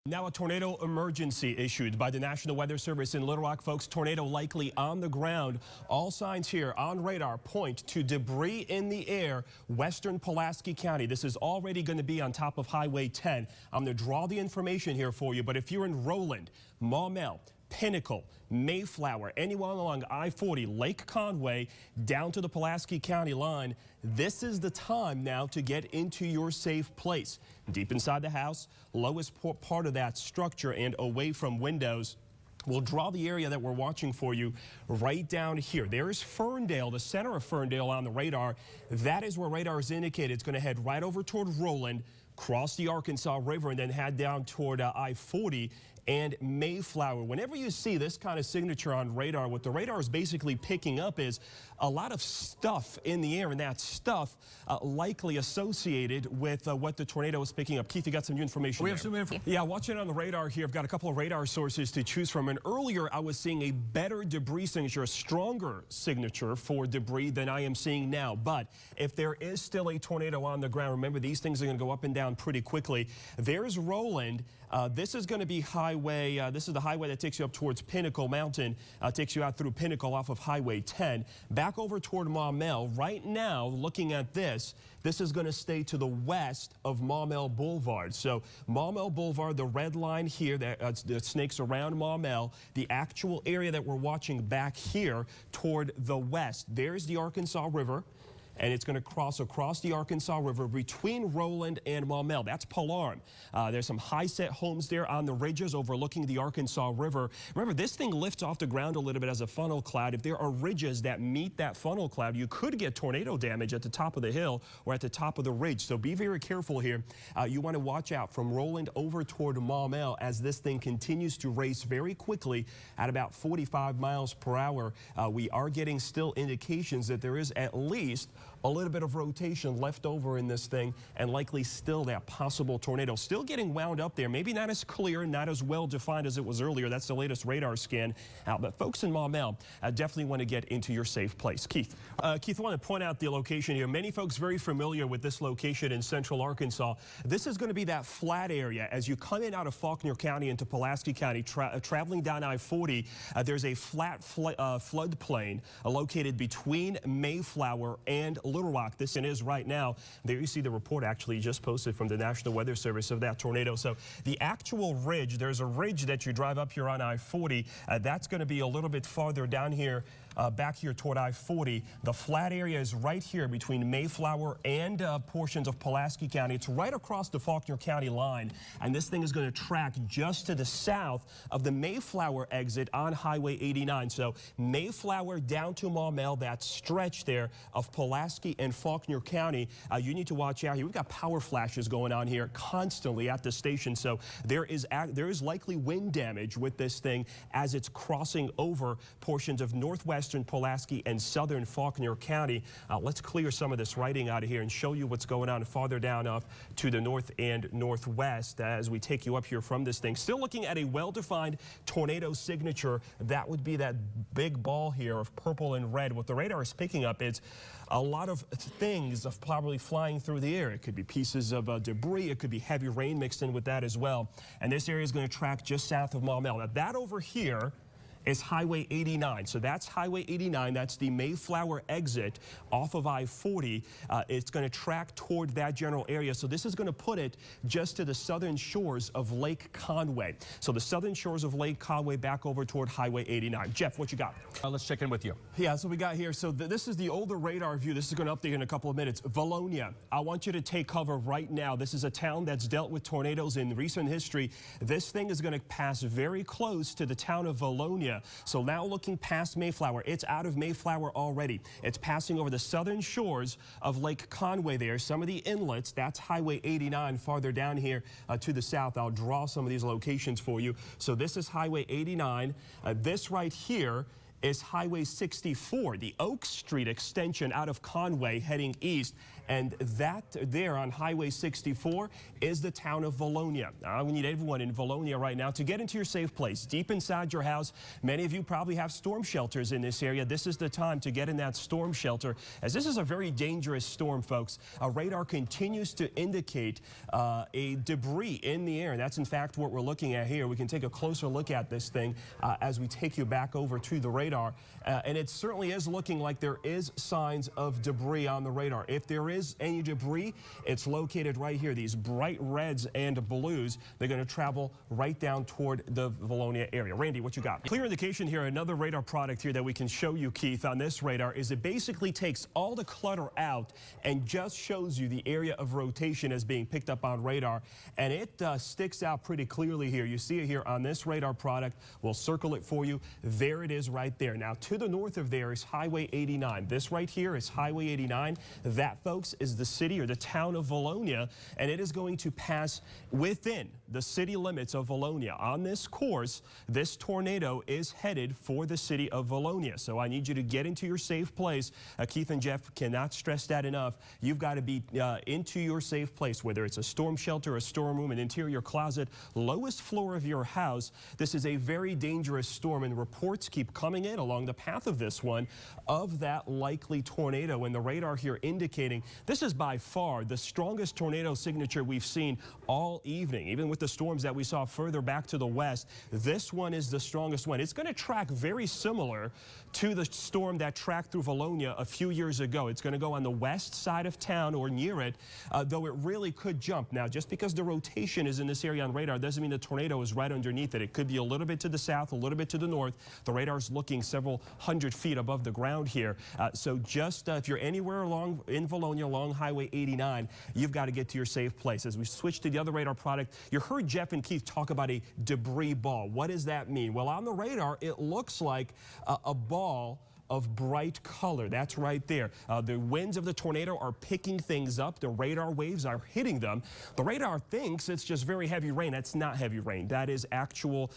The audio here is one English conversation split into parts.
Now a tornado emergency issued by the National Weather Service in Little Rock, folks. Tornado likely on the ground. All signs here on radar point to debris in the air, western Pulaski County. This is already going to be on top of Highway 10. I'm going to draw the information here for you, but if you're in Roland, Maumelle, Pinnacle, Mayflower, anyone along I-40, Lake Conway, down to the Pulaski County line, this is the time now to get into your safe place. Deep inside the house, lowest part of that structure and away from windows. We'll draw the area that we're watching for you right down here. There is Ferndale, the center of Ferndale on the radar. That is where radar is indicated. It's going to head right over toward Roland, cross the Arkansas River, and then head down toward I-40 and Mayflower. Whenever you see this kind of signature on radar, what the radar is basically picking up is a lot of stuff in the air, and that stuff likely associated with what the tornado is picking up. Keith, you got some new information. We have some info. Yeah, watching on the radar here, I've got a couple of radar sources to choose from. And earlier, I was seeing a better debris signature, a stronger signature for debris than I am seeing now. But if there is still a tornado on the ground, remember, these things are going to go up and down pretty quickly. There's Roland. This is going to be highway. This is the highway that takes you up towards Pinnacle Mountain, takes you out through Pinnacle off of Highway 10. Back over toward Maumelle. Right now, looking at this is going to stay to the west of Maumelle Boulevard. So Maumelle Boulevard, the red line here that snakes around Maumelle, the actual area that we're watching back here toward the west. There's the Arkansas River. And it's going to cross across the Arkansas River between Roland and Maumelle. That's Palarm. There's some high-set homes there on the ridges overlooking the Arkansas River. Remember, this thing lifts off the ground a little bit as a funnel cloud. If there are ridges that meet that funnel cloud, you could get tornado damage at the top of the hill or at the top of the ridge. So be very careful here. You want to watch out from Roland over toward Maumelle as this thing continues to race very quickly at about 45 miles per hour. We are getting still indications that there is at least a little bit of rotation left over in this thing, and likely still that possible tornado. Still getting wound up there. Maybe not as clear, not as well defined as it was earlier. That's the latest radar scan out. But folks in Maumelle definitely want to get into your safe place. Keith, I want to point out the location here. Many folks very familiar with this location in central Arkansas. This is going to be that flat area as you come in out of Faulkner County into Pulaski County, traveling down I-40. There's a flat floodplain located between Mayflower and Little Rock. This is right now. There you see the report actually just posted from the National Weather Service of that tornado. So the actual ridge, there's a ridge that you drive up here on I-40. That's going to be a little bit farther down here, back here toward I-40. The flat area is right here between Mayflower and portions of Pulaski County. It's right across the Faulkner County line, and this thing is going to track just to the south of the Mayflower exit on Highway 89. So Mayflower down to Maumelle, that stretch there of Pulaski and Faulkner County. You need to watch out here. We've got power flashes going on here constantly at the station, so there is likely wind damage with this thing as it's crossing over portions of northwestern Pulaski and southern Faulkner County. Let's clear some of this writing out of here and show you what's going on farther down off to the north and northwest as we take you up here from this thing. Still looking at a well-defined tornado signature. That would be that big ball here of purple and red. What the radar is picking up is a lot of things of probably flying through the air. It could be pieces of debris. It could be heavy rain mixed in with that as well. And this area is going to track just south of Maumelle. Now that over here is Highway 89. So that's Highway 89. That's the Mayflower exit off of I-40. It's going to track toward that general area. So this is going to put it just to the southern shores of Lake Conway. So the southern shores of Lake Conway back over toward Highway 89. Jeff, what you got? Let's check in with you. Yeah, so we got here. So this is the older radar view. This is going to update in a couple of minutes. Vilonia, I want you to take cover right now. This is a town that's dealt with tornadoes in recent history. This thing is going to pass very close to the town of Vilonia. So now looking past Mayflower, it's out of Mayflower already. It's passing over the southern shores of Lake Conway there. Some of the inlets, that's Highway 89 farther down here to the south. I'll draw some of these locations for you. So this is Highway 89. This right here is Highway 64, the Oak Street extension out of Conway heading east. And that there on Highway 64 is the town of Vilonia. We need everyone in Vilonia right now to get into your safe place. Deep inside your house, many of you probably have storm shelters in this area. This is the time to get in that storm shelter, as this is a very dangerous storm, folks. Radar continues to indicate a debris in the air. That's in fact what we're looking at here. We can take a closer look at this thing as we take you back over to the radar. And it certainly is looking like there is signs of debris on the radar. If there is any debris, it's located right here. These bright reds and blues, they're going to travel right down toward the Vilonia area. Randy, what you got? Clear indication here. Another radar product here that we can show you, Keith, on this radar is it basically takes all the clutter out and just shows you the area of rotation as being picked up on radar. And it sticks out pretty clearly here. You see it here on this radar product. We'll circle it for you. There it is right there. Now, to the north of there is Highway 89. This right here is Highway 89. That, folks, is the city or the town of Vilonia, and it is going to pass within the city limits of Vilonia. On this course, this tornado is headed for the city of Vilonia. So I need you to get into your safe place. Keith and Jeff cannot stress that enough. You've got to be into your safe place, whether it's a storm shelter, a storm room, an interior closet, lowest floor of your house. This is a very dangerous storm, and reports keep coming in along the path of this one of that likely tornado, and the radar here indicating this is by far the strongest tornado signature we've seen all evening. Even with the storms that we saw further back to the west, this one is the strongest one. It's going to track very similar to the storm that tracked through Vilonia a few years ago. It's going to go on the west side of town or near it, though it really could jump. Now, just because the rotation is in this area on radar doesn't mean the tornado is right underneath it. It could be a little bit to the south, a little bit to the north. The radar's looking several hundred feet above the ground here. So just if you're anywhere along in Vilonia along Highway 89, you've got to get to your safe place. As we switch to the other radar product, you heard Jeff and Keith talk about a debris ball. What does that mean? Well, on the radar, it looks like a ball of bright color. That's right there. The winds of the tornado are picking things up. The radar waves are hitting them. The radar thinks it's just very heavy rain. That's not heavy rain. That is actual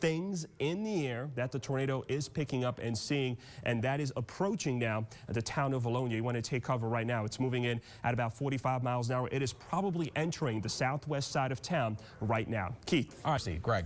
things in the air that the tornado is picking up and seeing, and that is approaching now the town of Vilonia. You want to take cover right now. It's moving in at about 45 miles an hour. It is probably entering the southwest side of town right now. Keith. All right, Steve. Greg.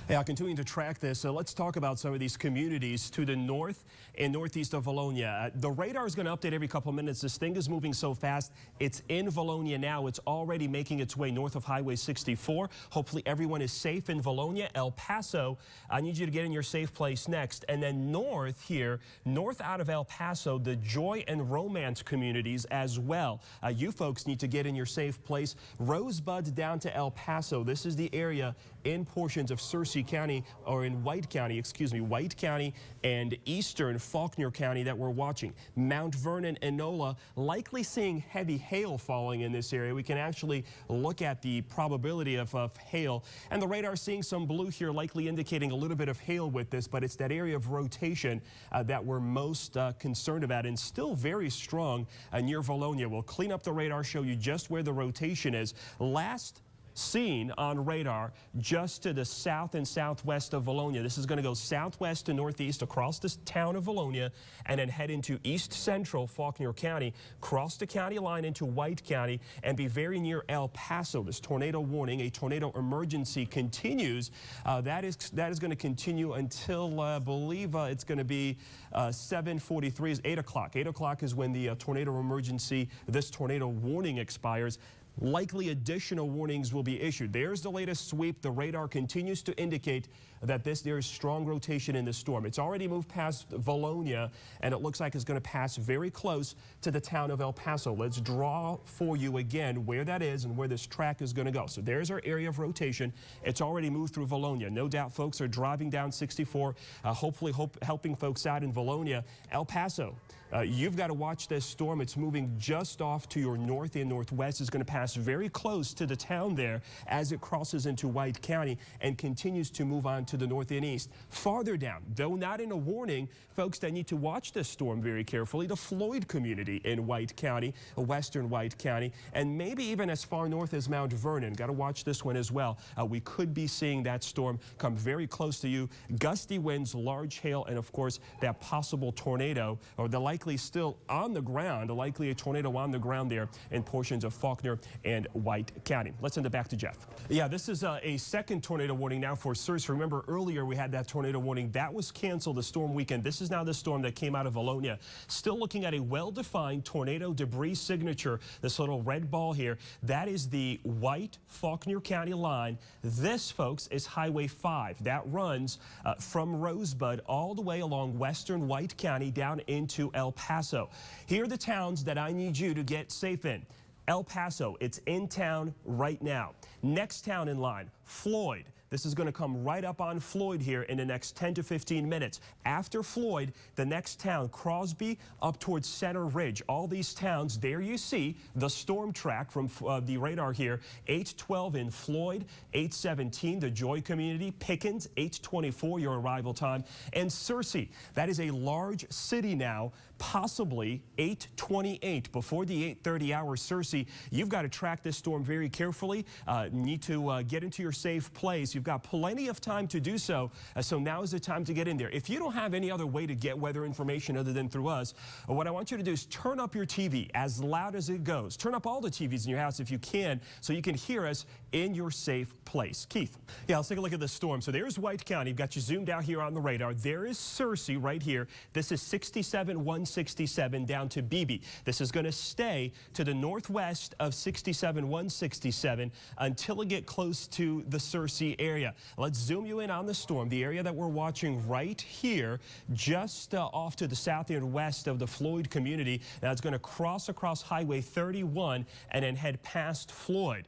Yeah, continuing to track this, so let's talk about some of these communities to the north and northeast of Vilonia. The radar is going to update every couple of minutes. This thing is moving so fast. It's in Vilonia now. It's already making its way north of Highway 64. Hopefully everyone is safe in Vilonia. El Paso, I need you to get in your safe place next. And then north here, north out of El Paso, the Joy and Romance communities as well. You folks need to get in your safe place. Rosebud down to El Paso. This is the area in portions of Searcy County, or in White County and eastern Faulkner County that we're watching. Mount Vernon and NOLA likely seeing heavy hail falling in this area. We can actually look at the probability of hail, and the radar seeing some blue here, likely indicating a little bit of hail with this, but it's that area of rotation that we're most concerned about, and still very strong near Vilonia. We'll clean up the radar, show you just where the rotation is. Last seen on radar just to the south and southwest of Vilonia. This is going to go southwest to northeast across this town of Vilonia and then head into east central Faulkner County, cross the county line into White County, and be very near El Paso. This tornado warning, a tornado emergency continues. That is going to continue until I believe it's going to be 7:43, is 8 o'clock. 8 o'clock is when the tornado emergency, this tornado warning expires. Likely additional warnings will be issued. There's the latest sweep. The radar continues to indicate that there is strong rotation in the storm. It's already moved past Vilonia, and it looks like it's going to pass very close to the town of El Paso. Let's draw for you again where that is and where this track is going to go. So there's our area of rotation. It's already moved through Vilonia. No doubt folks are driving down 64, hopefully helping folks out in Vilonia. El Paso, you've got to watch this storm. It's moving just off to your north and northwest. It's going to pass very close to the town there as it crosses into White County and continues to move on to the north and east. Farther down, though not in a warning, folks that need to watch this storm very carefully, the Floyd community in White County, western White County, and maybe even as far north as Mount Vernon. Got to watch this one as well. We could be seeing that storm come very close to you. Gusty winds, large hail, and of course that possible tornado, or the likely likely still on the ground, likely a tornado on the ground there in portions of Faulkner and White County. Let's send it back to Jeff. Yeah, this is a second tornado warning now for Searcy. Remember earlier we had that tornado warning that was canceled the storm weekend. This is now the storm that came out of Vilonia. Still looking at a well-defined tornado debris signature. This little red ball here, that is the White Faulkner County line. This, folks, is Highway 5. That runs from Rosebud all the way along western White County down into El Paso. Here are the towns that I need you to get safe in. El Paso, it's in town right now. Next town in line, Floyd. This is going to come right up on Floyd here in the next 10 to 15 minutes. After Floyd, the next town, Crosby, up towards Center Ridge. All these towns, there you see the storm track from the radar here. 8:12 in Floyd, 8:17 the Joy community, Pickens, 8:24 your arrival time, and Searcy. That is a large city now, possibly 8:28 before the 8:30 hour. Searcy, you've got to track this storm very carefully. Need to get into your safe place. You've got plenty of time to do so, so now is the time to get in there. If you don't have any other way to get weather information other than through us, what I want you to do is turn up your TV as loud as it goes. Turn up all the TVs in your house if you can, so you can hear us in your safe place. Keith. Yeah, let's take a look at the storm. So there's White County. We've got you zoomed out here on the radar. There is Searcy right here. This is 67-167 down to Beebe. This is going to stay to the northwest of 67-167 until it gets close to the Searcy area. Let's zoom you in on the storm. The area that we're watching right here, just off to the south and west of the Floyd community. Now it's going to cross across Highway 31 and then head past Floyd.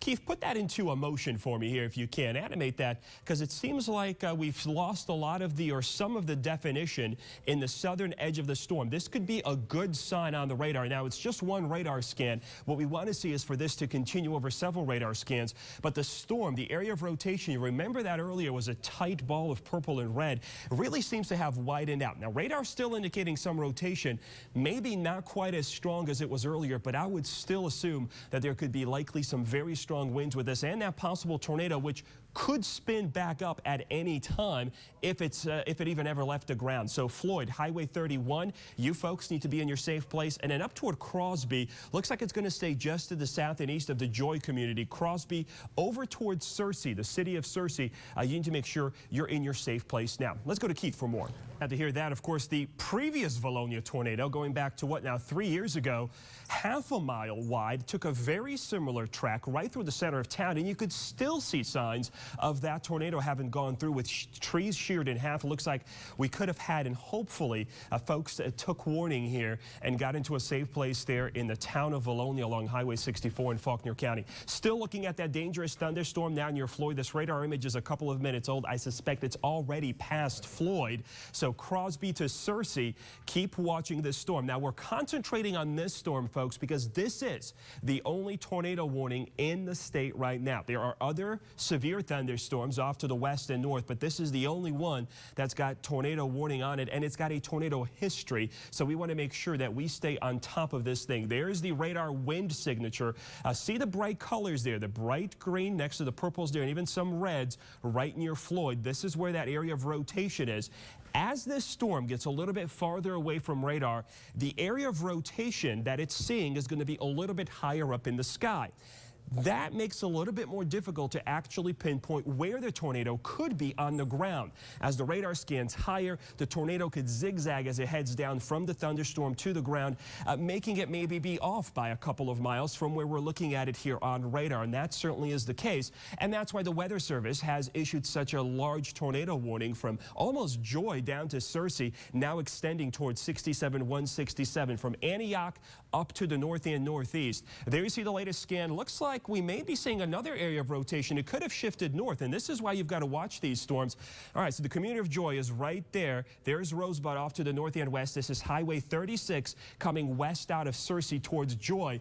Keith, put that into a motion for me here if you can. Animate that, because it seems like we've lost a lot of some of the definition in the southern edge of the storm. This could be a good sign on the radar. Now, it's just one radar scan. What we want to see is for this to continue over several radar scans. But the storm, the area of rotation, you remember that earlier was a tight ball of purple and red. It really seems to have widened out. Now, radar still indicating some rotation, maybe not quite as strong as it was earlier, but I would still assume that there could be likely some very strong winds with this and that possible tornado, which could spin back up at any time if it even ever left the ground. So Floyd, Highway 31, you folks need to be in your safe place. And then up toward Crosby, looks like it's going to stay just to the south and east of the Joy community. Crosby over towards Searcy, the city of Searcy. You need to make sure you're in your safe place now. Let's go to Keith for more. Had to hear that, of course, the previous Vilonia tornado going back to what now, 3 years ago, half a mile wide, took a very similar track right through the center of town, and you could still see signs of that tornado having gone through with trees sheared in half. It looks like we could have had, and hopefully folks took warning here and got into a safe place there in the town of Vilonia along Highway 64 in Faulkner County. Still looking at that dangerous thunderstorm now near Floyd. This radar image is a couple of minutes old. I suspect it's already past Floyd. So Crosby to Searcy, keep watching this storm. Now we're concentrating on this storm, folks, because this is the only tornado warning in the state right now. There are other severe thunderstorms off to the west and north, but this is the only one that's got tornado warning on it, and it's got a tornado history. So we want to make sure that we stay on top of this thing. There's the radar wind signature. See the bright colors there, the bright green next to the purples there, and even some reds right near Floyd. This is where that area of rotation is. As this storm gets a little bit farther away from radar, the area of rotation that it's seeing is going to be a little bit higher up in the sky. That makes it a little bit more difficult to actually pinpoint where the tornado could be on the ground. As the radar scans higher, the tornado could zigzag as it heads down from the thunderstorm to the ground, making it maybe be off by a couple of miles from where we're looking at it here on radar. And that certainly is the case. And that's why the Weather Service has issued such a large tornado warning from almost Joy down to Searcy, now extending towards 67-167 from Antioch up to the north and northeast. There you see the latest scan. Looks like we may be seeing another area of rotation. It could have shifted north, and this is why you've got to watch these storms. All right, so the community of Joy is right there. There's Rosebud off to the north and west. This is Highway 36 coming west out of Searcy towards Joy.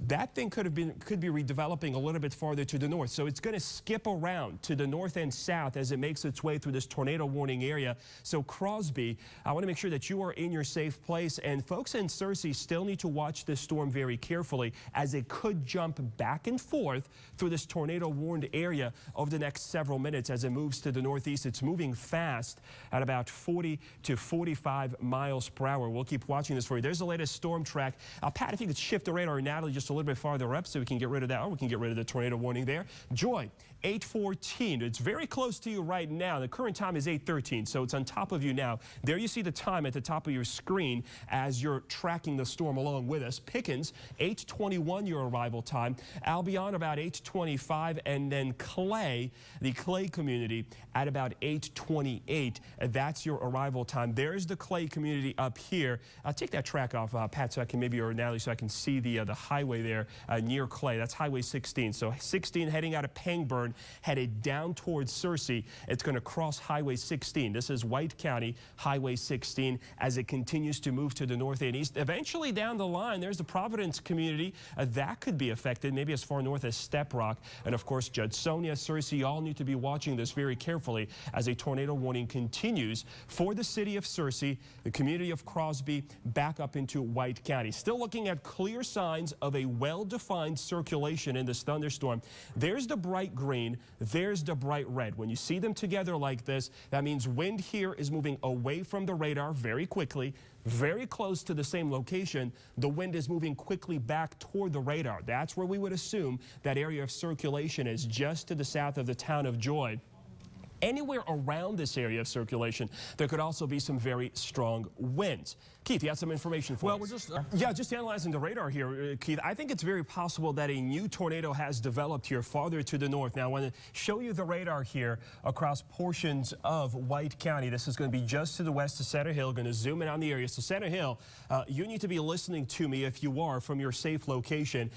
that thing could be redeveloping a little bit farther to the north. So it's going to skip around to the north and south as it makes its way through this tornado warning area. So Crosby, I want to make sure that you are in your safe place. And folks in Searcy still need to watch this storm very carefully as it could jump back and forth through this tornado warned area over the next several minutes as it moves to the northeast. It's moving fast at about 40 to 45 miles per hour. We'll keep watching this for you. There's the latest storm track. Pat, if you could shift the radar, Natalie, just a little bit farther up so we can get rid of that. Or we can get rid of the tornado warning there. Joy, 8:14. It's very close to you right now. The current time is 8:13, so it's on top of you now. There you see the time at the top of your screen as you're tracking the storm along with us. Pickens, 8:21 your arrival time. Albion about 8:25, and then Clay, the Clay community, at about 8:28. That's your arrival time. There's the Clay community up here. Take that track off, Pat, so I can maybe, or Natalie, so I can see the highway there near Clay. That's Highway 16. So 16 heading out of Pangburn, headed down towards Searcy. It's going to cross Highway 16. This is White County, Highway 16, as it continues to move to the north and east. Eventually down the line, there's the Providence community. That could be affected, maybe as far north as Step Rock. And of course, Judsonia, Searcy, all need to be watching this very carefully as a tornado warning continues for the city of Searcy, the community of Crosby, back up into White County. Still looking at clear signs of a well-defined circulation in this thunderstorm. There's the bright green, there's the bright red. When you see them together like this, that means wind here is moving away from the radar very quickly, very close to the same location. The wind is moving quickly back toward the radar. That's where we would assume that area of circulation is, just to the south of the town of Joy. Anywhere around this area of circulation, there could also be some very strong winds. Keith, you have some information for us. Well, we're just analyzing the radar here, Keith. I think it's very possible that a new tornado has developed here farther to the north. Now, I want to show you the radar here across portions of White County. This is going to be just to the west of Center Hill. Going to zoom in on the area. So Center Hill, you need to be listening to me if you are from your safe location.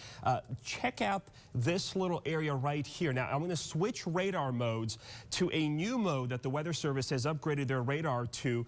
Check out this little area right here. Now, I'm going to switch radar modes to a new mode that the Weather Service has upgraded their radar to.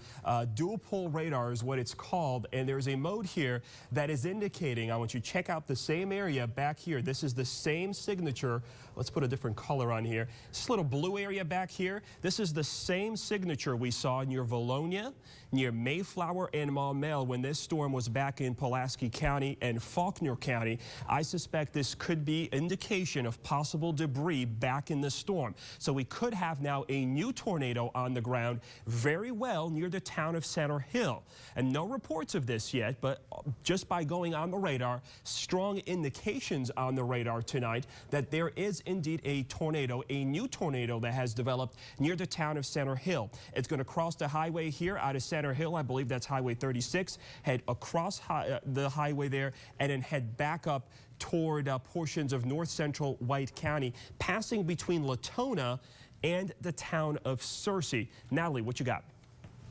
Dual pole radar is what it's called, and there's a mode here that is indicating, I want you to check out the same area back here. This is the same signature. Let's put a different color on here. This little blue area back here, this is the same signature we saw near Vilonia, near Mayflower and Maumelle when this storm was back in Pulaski County and Faulkner County. I suspect this could be indication of possible debris back in the storm. So we could have now a new tornado on the ground very well near the town of Center Hill. And no reports of this yet, but just by going on the radar, strong indications on the radar tonight that there is indeed a tornado, a new tornado that has developed near the town of Center Hill. It's going to cross the highway here out of Center Hill. I believe that's Highway 36. Head across the highway there and then head back up toward portions of north central White County, passing between Latona and the town of Searcy. Natalie, what you got?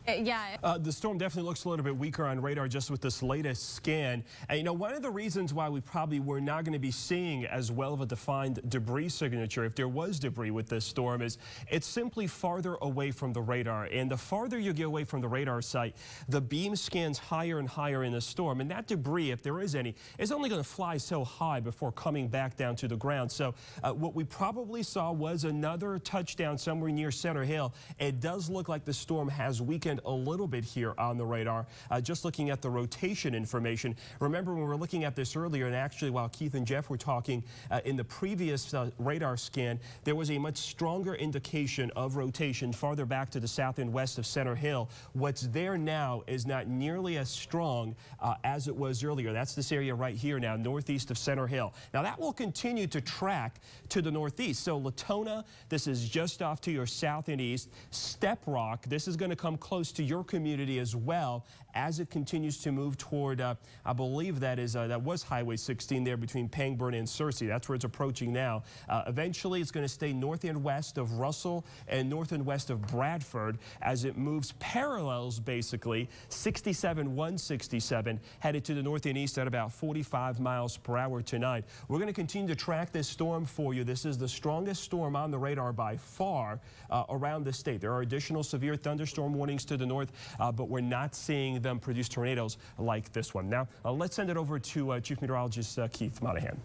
The storm definitely looks a little bit weaker on radar just with this latest scan. And, you know, one of the reasons why we probably were not going to be seeing as well of a defined debris signature, if there was debris with this storm, is it's simply farther away from the radar. And the farther you get away from the radar site, the beam scans higher and higher in the storm. And that debris, if there is any, is only going to fly so high before coming back down to the ground. So what we probably saw was another touchdown somewhere near Center Hill. It does look like the storm has weakened a little bit here on the radar. Just looking at the rotation information. Remember when we were looking at this earlier, and actually while Keith and Jeff were talking in the previous radar scan, there was a much stronger indication of rotation farther back to the south and west of Center Hill. What's there now is not nearly as strong as it was earlier. That's this area right here now, northeast of Center Hill. Now that will continue to track to the northeast. So Latona, this is just off to your south and east. Step Rock, this is going to come close to your community as well as it continues to move toward, I believe that was Highway 16 there between Pangburn and Searcy. That's where it's approaching now. Eventually, it's going to stay north and west of Russell and north and west of Bradford as it moves parallels, basically, 67, 167, headed to the north and east at about 45 miles per hour tonight. We're going to continue to track this storm for you. This is the strongest storm on the radar by far around the state. There are additional severe thunderstorm warnings to to the north, but we're not seeing them produce tornadoes like this one. Now, let's send it over to Chief Meteorologist Keith Monahan.